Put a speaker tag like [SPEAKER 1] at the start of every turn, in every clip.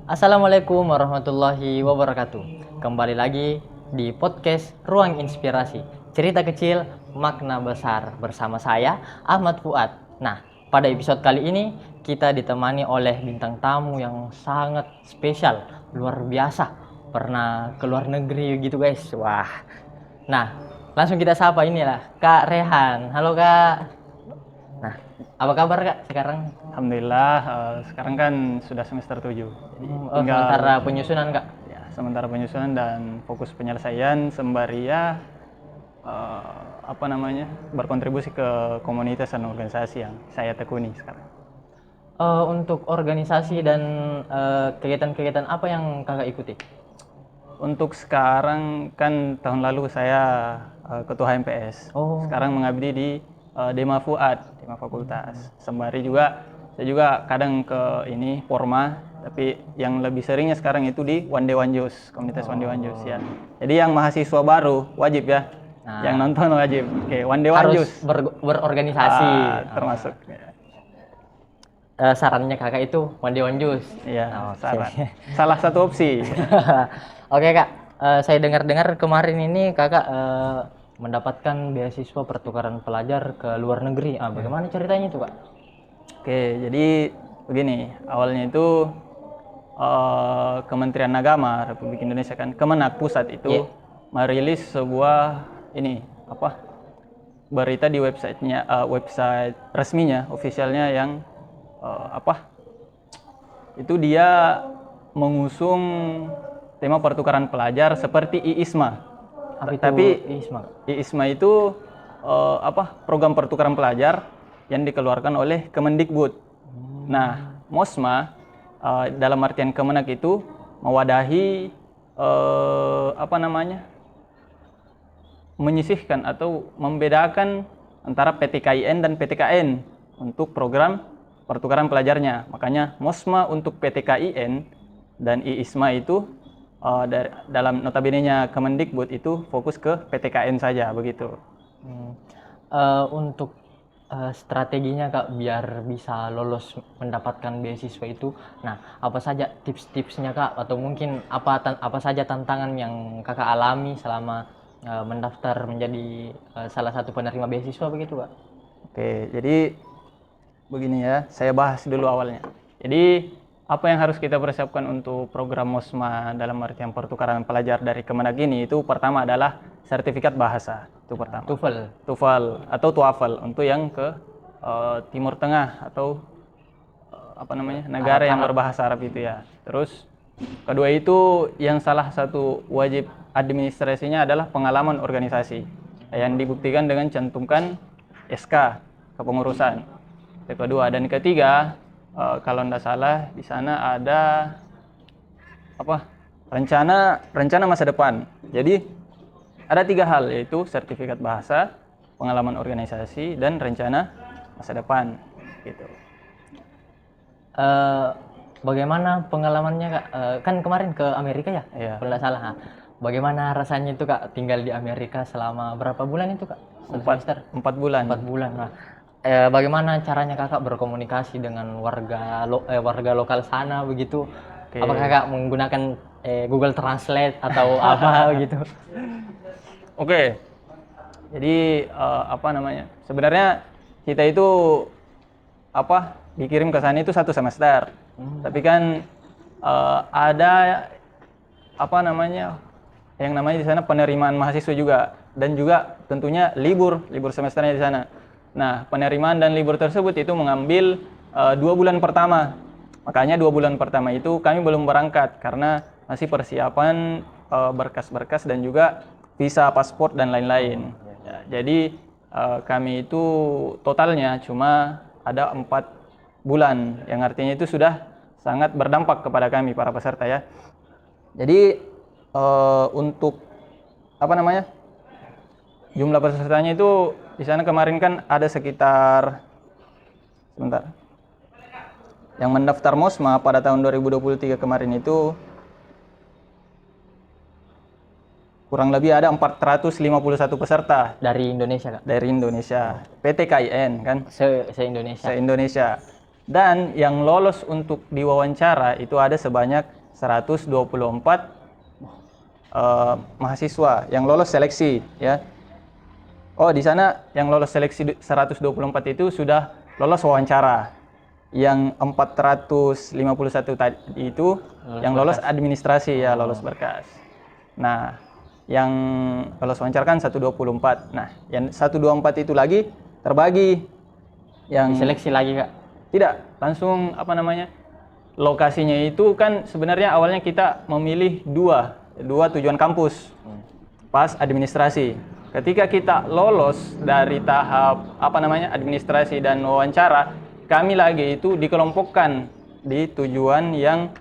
[SPEAKER 1] Assalamualaikum warahmatullahi wabarakatuh. Kembali lagi di podcast Ruang Inspirasi. Cerita kecil, makna besar bersama saya Ahmad Fuad. Nah, pada episode kali ini kita ditemani oleh bintang tamu yang sangat spesial, luar biasa. Pernah ke luar negeri gitu guys. Wah. Nah, langsung kita sapa inilah Kak Rehan. Halo Kak. Nah, apa kabar Kak sekarang?
[SPEAKER 2] Alhamdulillah, sekarang kan sudah semester 7. Jadi
[SPEAKER 1] Sementara penyusunan Kak.
[SPEAKER 2] ya, sementara penyusunan dan fokus penyelesaian sembari berkontribusi ke komunitas dan organisasi yang saya tekuni sekarang.
[SPEAKER 1] Untuk organisasi dan kegiatan-kegiatan apa yang kakak ikuti?
[SPEAKER 2] Untuk sekarang kan tahun lalu saya ketua HMPS. Sekarang mengabdi di Dema Fuad, Dema Fakultas. Sembari juga saya juga kadang ke ini Porma, tapi yang lebih seringnya sekarang itu di Wande Wanjus, komunitas Wande Wanjus ya. Jadi yang mahasiswa baru wajib ya. Yang nonton wajib. Oke, Wande Wanjus.
[SPEAKER 1] Harus berorganisasi.
[SPEAKER 2] Termasuk.
[SPEAKER 1] Sarannya kakak itu Wande Wanjus.
[SPEAKER 2] Iya, salah satu opsi.
[SPEAKER 1] Oke kak, saya dengar-dengar kemarin ini kakak mendapatkan beasiswa pertukaran pelajar ke luar negeri. Bagaimana ceritanya itu kak?
[SPEAKER 2] Oke, jadi begini, awalnya itu Kementerian Agama Republik Indonesia kan, Kemenak Pusat itu merilis sebuah berita di websitenya, website resminya, officialnya yang itu dia mengusung tema pertukaran pelajar seperti IISMA. Tapi IISMA itu program pertukaran pelajar yang dikeluarkan oleh Kemendikbud. Nah, MOSMA dalam artian Kemenak itu mewadahi menyisihkan atau membedakan antara PTKIN dan PTKN untuk program pertukaran pelajarnya. Makanya MOSMA untuk PTKIN dan IISMA itu dalam notabene-nya Kemendikbud itu fokus ke PTKN saja begitu.
[SPEAKER 1] Untuk strateginya kak biar bisa lolos mendapatkan beasiswa itu, nah apa saja tips-tipsnya kak, atau mungkin apa saja tantangan yang kakak alami selama mendaftar menjadi salah satu penerima beasiswa begitu kak?
[SPEAKER 2] Oke, jadi begini ya, saya bahas dulu awalnya. Jadi apa yang harus kita persiapkan untuk program MOSMA dalam artian pertukaran pelajar dari Kemenak ini, itu pertama adalah sertifikat bahasa. Itu pertama. TOEFL atau TOEFL untuk yang ke Timur Tengah atau negara yang berbahasa Arab itu ya. Terus kedua itu yang salah satu wajib administrasinya adalah pengalaman organisasi yang dibuktikan dengan cantumkan SK kepengurusan. Yang kedua dan ketiga, kalau tidak salah di sana ada rencana masa depan. Jadi ada 3 hal, yaitu sertifikat bahasa, pengalaman organisasi, dan rencana masa depan gitu.
[SPEAKER 1] Bagaimana pengalamannya kak? Kan kemarin ke Amerika ya? Kalau tidak salah. Bagaimana rasanya itu kak tinggal di Amerika selama berapa bulan itu kak?
[SPEAKER 2] 4 bulan.
[SPEAKER 1] 4 bulan. Nah, bagaimana caranya kakak berkomunikasi dengan warga lokal sana begitu? Apakah kakak menggunakan Google Translate atau apa gitu?
[SPEAKER 2] Oke. Jadi sebenarnya kita itu dikirim ke sana itu 1 semester. Tapi kan ada yang namanya di sana penerimaan mahasiswa juga, dan juga tentunya libur semesternya di sana. Nah, penerimaan dan libur tersebut itu mengambil 2 bulan pertama. Makanya 2 bulan pertama itu kami belum berangkat karena masih persiapan berkas-berkas dan juga visa, paspor dan lain-lain. Ya, jadi kami itu totalnya cuma ada 4 bulan, yang artinya itu sudah sangat berdampak kepada kami para peserta ya. Jadi untuk jumlah pesertanya itu di sana kemarin kan ada sekitar yang mendaftar MOSMA pada tahun 2023 kemarin itu kurang lebih ada 451 peserta
[SPEAKER 1] dari Indonesia kak?
[SPEAKER 2] Dari Indonesia, PTKIN kan?
[SPEAKER 1] Se-Indonesia.
[SPEAKER 2] Dan yang lolos untuk diwawancara itu ada sebanyak mahasiswa yang lolos seleksi ya. Oh, di sana yang lolos seleksi 124 itu sudah lolos wawancara. Yang 451 tadi itu yang lolos administrasi ya, lolos berkas. Nah, yang lolos wawancara kan 124. Nah, yang 124 itu lagi terbagi yang
[SPEAKER 1] Seleksi lagi Kak.
[SPEAKER 2] tidak, langsung lokasinya itu kan sebenarnya awalnya kita memilih dua tujuan kampus pas administrasi. Ketika kita lolos dari tahap administrasi dan wawancara, kami lagi itu dikelompokkan di tujuan yang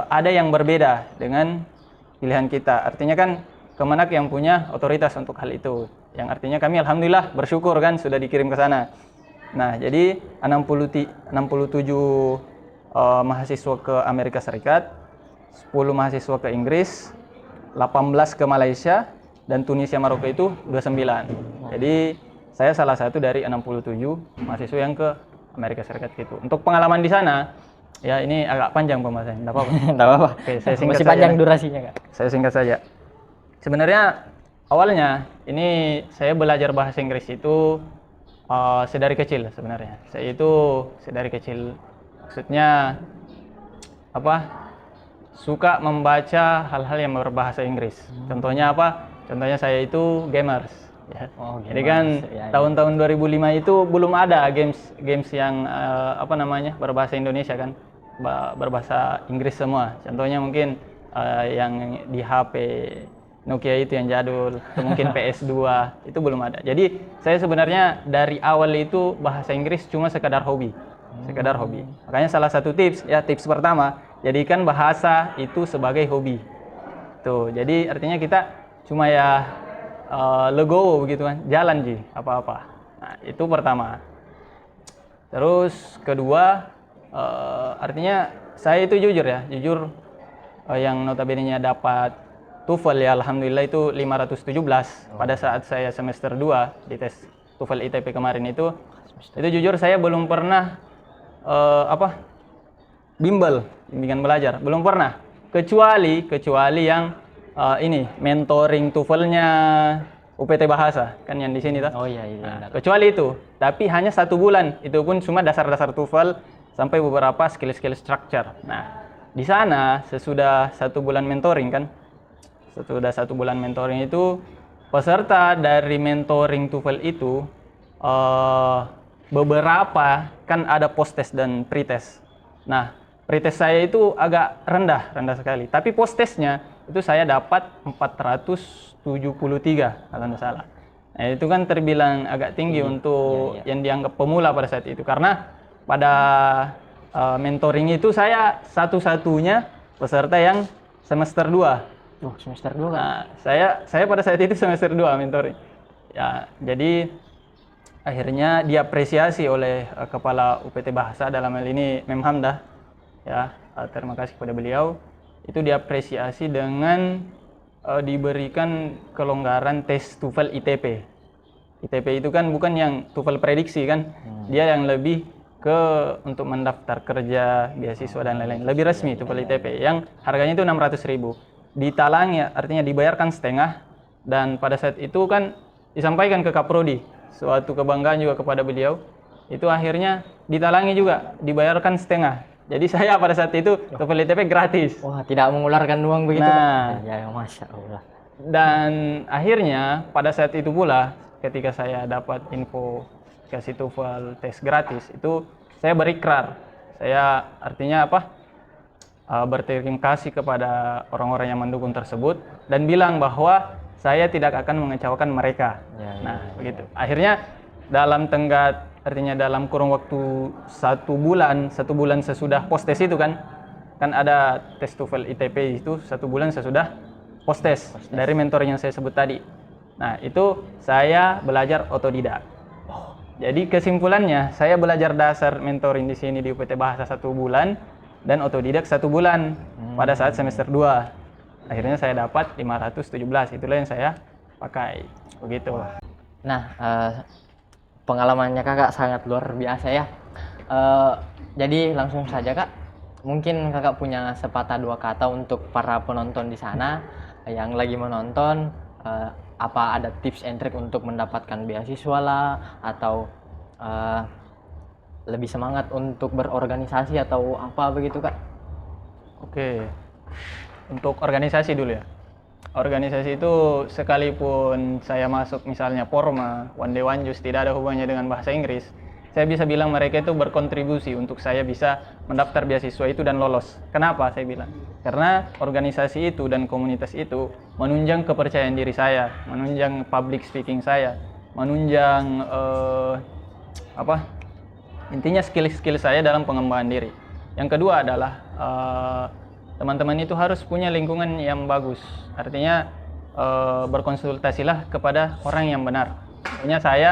[SPEAKER 2] ada yang berbeda dengan pilihan kita. Artinya kan Kemenak yang punya otoritas untuk hal itu. Yang artinya kami alhamdulillah bersyukur kan sudah dikirim ke sana. Nah, jadi 67 mahasiswa ke Amerika Serikat, 10 mahasiswa ke Inggris, 18 ke Malaysia, dan Tunisia Maroko itu 29. Jadi saya salah satu dari 67 mahasiswa yang ke Amerika Serikat gitu. Untuk pengalaman di sana, ya ini agak panjang pembahasannya, enggak apa-apa.
[SPEAKER 1] Enggak apa-apa.
[SPEAKER 2] Oke, saya singkat
[SPEAKER 1] Masih
[SPEAKER 2] saja.
[SPEAKER 1] panjang durasinya Kak.
[SPEAKER 2] Saya singkat saja. Sebenarnya awalnya ini saya belajar bahasa Inggris itu sedari kecil sebenarnya. Saya itu sedari kecil, maksudnya suka membaca hal-hal yang berbahasa Inggris. Contohnya apa? Contohnya saya itu gamers. Ya.
[SPEAKER 1] Oh,
[SPEAKER 2] Jadi kan tahun-tahun 2005 itu belum ada games yang berbahasa Indonesia kan, berbahasa Inggris semua. Contohnya mungkin yang di HP Nokia itu yang jadul, atau mungkin PS2 itu belum ada. Jadi saya sebenarnya dari awal itu bahasa Inggris cuma sekadar hobi. Makanya salah satu tips pertama, jadikan bahasa itu sebagai hobi. Tuh, jadi artinya kita cuma legowo begitu kan, jalan apa-apa. Nah, itu pertama. Terus kedua, artinya saya itu jujur yang notabene-nya dapat TOEFL ya, alhamdulillah itu 517 pada saat saya semester 2 di tes TOEFL ITP kemarin itu jujur saya belum pernah bimbingan belajar, belum pernah, kecuali yang mentoring TOEFL-nya UPT Bahasa kan yang di sini
[SPEAKER 1] Oh iya.
[SPEAKER 2] Nah, kecuali itu, tapi hanya 1 bulan, itu pun cuma dasar-dasar TOEFL sampai beberapa skill-skill structure. Nah, di sana sesudah 1 bulan mentoring kan, itu peserta dari mentoring TOEFL itu beberapa kan ada post test dan pretest. Nah, pretest saya itu agak rendah sekali. Tapi post testnya itu saya dapat 473 kalau tidak salah. Nah, itu kan terbilang agak tinggi untuk yang dianggap pemula pada saat itu. Karena pada mentoring itu saya satu-satunya peserta yang semester 2.
[SPEAKER 1] Semester 2 kan?
[SPEAKER 2] Nah, saya pada saat itu semester 2 mentoring. Ya, jadi akhirnya diapresiasi oleh Kepala UPT Bahasa, dalam hal ini Mem Hamdah. Ya, terima kasih kepada beliau. Itu diapresiasi dengan diberikan kelonggaran tes TOEFL ITP. ITP itu kan bukan yang TOEFL prediksi kan. Dia yang lebih ke untuk mendaftar kerja, beasiswa dan lain-lain. Lebih resmi TOEFL ITP yang harganya itu 600.000. Ditalangi, artinya dibayarkan setengah, dan pada saat itu kan disampaikan ke Kaprodi, suatu kebanggaan juga kepada beliau. Itu akhirnya ditalangi juga, dibayarkan setengah. Jadi saya pada saat itu TOEFL ITP gratis.
[SPEAKER 1] Wah, tidak mengeluarkan uang begitu.
[SPEAKER 2] Nah,
[SPEAKER 1] ya Masya Allah.
[SPEAKER 2] Dan akhirnya pada saat itu pula ketika saya dapat info kasih TOEFL tes gratis, itu saya berikrar. Saya artinya berterima kasih kepada orang-orang yang mendukung tersebut dan bilang bahwa saya tidak akan mengecewakan mereka. Nah, begitu. Akhirnya dalam dalam kurun waktu 1 bulan sesudah post tes itu kan ada tes TOEFL ITP itu 1 bulan sesudah post tes dari mentor yang saya sebut tadi. Nah, itu saya belajar otodidak. Jadi kesimpulannya, saya belajar dasar mentoring di sini di UPT Bahasa 1 bulan dan otodidak 1 bulan pada saat semester 2. Akhirnya saya dapat 517, itulah yang saya pakai. Begitu.
[SPEAKER 1] Nah, pengalamannya Kakak sangat luar biasa ya. Jadi langsung saja Kak, mungkin kakak punya sepatah dua kata untuk para penonton di sana yang lagi menonton, apa ada tips and trick untuk mendapatkan beasiswa lah, atau lebih semangat untuk berorganisasi atau apa begitu kak?
[SPEAKER 2] Oke, untuk organisasi dulu ya. Organisasi itu sekalipun saya masuk misalnya Porma, One Day One Juice, tidak ada hubungannya dengan bahasa Inggris, saya bisa bilang mereka itu berkontribusi untuk saya bisa mendaftar beasiswa itu dan lolos. Kenapa saya bilang? Karena organisasi itu dan komunitas itu menunjang kepercayaan diri saya, menunjang public speaking saya, menunjang intinya skill-skill saya dalam pengembangan diri. Yang kedua adalah teman-teman itu harus punya lingkungan yang bagus. Artinya berkonsultasilah kepada orang yang benar. Artinya saya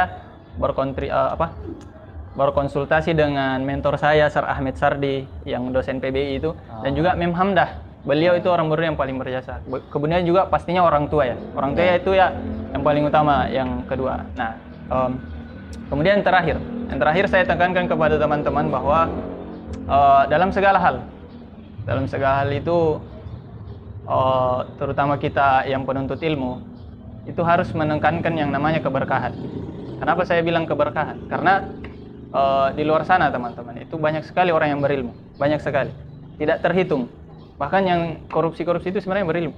[SPEAKER 2] berkonsultasi dengan mentor saya, Sir Ahmed Sardi, yang dosen PBI itu, dan juga Mem Hamdah. Beliau itu orang baru yang paling berjasa. Kemudian juga pastinya orang tua ya. Orang tua itu ya yang paling utama, yang kedua. Nah, kemudian yang terakhir saya tekankan kepada teman-teman bahwa dalam segala hal itu terutama kita yang penuntut ilmu itu harus menekankan yang namanya keberkahan. Kenapa saya bilang keberkahan? Karena di luar sana teman-teman itu banyak sekali orang yang berilmu, banyak sekali, tidak terhitung. Bahkan yang korupsi itu sebenarnya berilmu.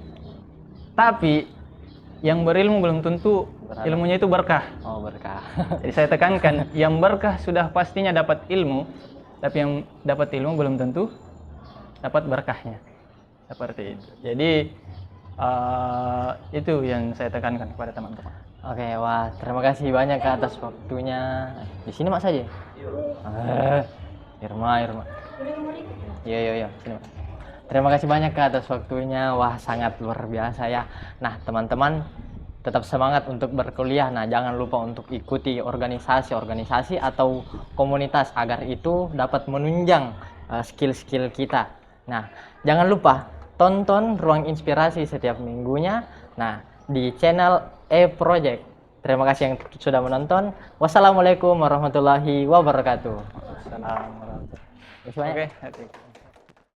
[SPEAKER 2] Tapi yang berilmu belum tentu ilmunya itu berkah.
[SPEAKER 1] Oh, berkah.
[SPEAKER 2] Jadi saya tekankan, yang berkah sudah pastinya dapat ilmu, tapi yang dapat ilmu belum tentu dapat berkahnya. Seperti itu. Jadi itu yang saya tekankan kepada teman-teman.
[SPEAKER 1] Oke, wah terima kasih banyak Kak atas waktunya. Di sini Mak saja. Irma. Iya, sini Mak. Terima kasih banyak Kak atas waktunya. Wah, sangat luar biasa ya. Nah, teman-teman tetap semangat untuk berkuliah. Nah, jangan lupa untuk ikuti organisasi atau komunitas agar itu dapat menunjang skill-skill kita. Nah, jangan lupa tonton Ruang Inspirasi setiap minggunya. Nah, di channel E-Project. Terima kasih yang sudah menonton. Wassalamualaikum warahmatullahi wabarakatuh.
[SPEAKER 2] Assalamualaikum.
[SPEAKER 1] Oke.
[SPEAKER 2] Oke.